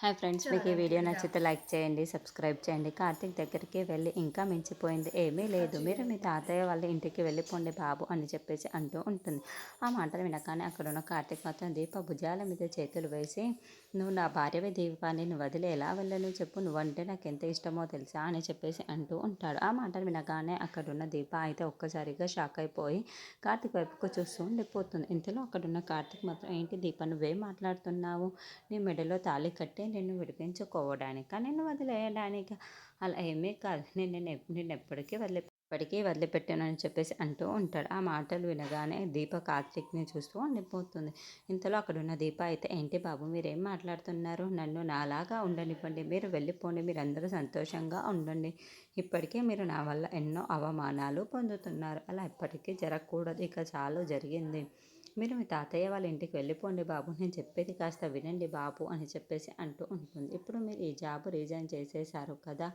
Hi friends, మీకు ఈ video నచ్చితే లైక్ చేయండి, సబ్స్క్రైబ్ చేయండి. కార్తీక్ దగ్గరికి వెళ్ళి ఇంకా మించిపోయింది ఏమీ లేదు, మీరు మీ తాతయ్య వాళ్ళ ఇంటికి వెళ్ళిపోండి బాబు అని చెప్పేసి అంటూ ఉంటుంది. ఆ మాటలు వినగానే అక్కడున్న కార్తీక్ మాత్రం దీప భుజాల మీద చేతులు వేసి, నువ్వు నా భార్యవి దీపాన్ని నువ్వు వదిలి ఎలా వెళ్ళను చెప్పు, నువ్వంటే నాకు ఎంత ఇష్టమో తెలుసా అని చెప్పేసి అంటూ ఉంటాడు. ఆ మాటలు వినగానే అక్కడున్న దీప అయితే ఒక్కసారిగా షాక్ అయిపోయి కార్తీక్ వైపుకు చూస్తూ ఉండిపోతుంది. ఇంతలో అక్కడున్న కార్తీక్ మాత్రం, ఏంటి దీప నువ్వేం మాట్లాడుతున్నావు, నీ మెడలో తాళి కట్టి నిన్ను విడిపించుకోవడానికా, నిన్ను వదిలేయడానికా? అలా ఏమీ కాదు, నేను ఎప్పటికీ వదిలిపెట్టానని చెప్పేసి అంటూ ఉంటాడు. ఆ మాటలు వినగానే దీప కార్తీక్ని చూస్తూ ఉండిపోతుంది. ఇంతలో అక్కడున్న దీప అయితే, ఏంటి బాబు మీరేం మాట్లాడుతున్నారు, నన్ను నాలాగా ఉండనివ్వండి, మీరు వెళ్ళిపోండి, మీరందరూ సంతోషంగా ఉండండి. ఇప్పటికే మీరు నా వల్ల ఎన్నో అవమానాలు పొందుతున్నారు, అలా ఎప్పటికీ జరగకూడదు, ఇక చాలు జరిగింది. మీరు మీ తాతయ్య వాళ్ళ ఇంటికి వెళ్ళిపోండి బాబు, నేను చెప్పేది కాస్త వినండి బాబు అని చెప్పేసి అంటూ ఉంటుంది. ఇప్పుడు మీరు ఈ జాబ్ రిజైన్ చేసేశారు కదా,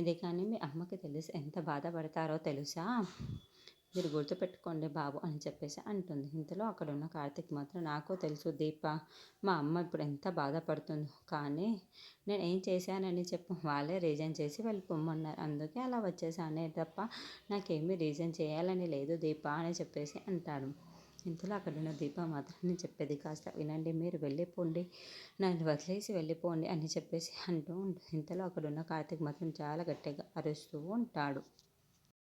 ఇది కానీ మీ అమ్మకి తెలిసి ఎంత బాధపడతారో తెలుసా, మీరు గుర్తుపెట్టుకోండి బాబు అని చెప్పేసి అంటుంది. ఇంతలో అక్కడ ఉన్న కార్తీక్ మాత్రం, నాకు తెలుసు దీప, మా అమ్మ ఇప్పుడు ఎంత బాధపడుతుందో, కానీ నేను ఏం చేశానని చెప్పు, వాళ్ళే రీజన్ చేసి వెళ్ళిపోమన్నారు, అందుకే అలా వచ్చేసానే తప్ప నాకేమీ రీజన్ చేయాలని లేదు దీప అని చెప్పేసి అంటాడు. ఇంతలో అక్కడున్న దీప మాత్రం, నేను చెప్పేది కాస్త వినండి, మీరు వెళ్ళిపోండి, నన్ను వదిలేసి వెళ్ళిపోండి అని చెప్పేసి అంటూ ఉంటుంది. ఇంతలో అక్కడున్న కార్తీక్ మాత్రం చాలా గట్టిగా అరుస్తూ ఉంటాడు.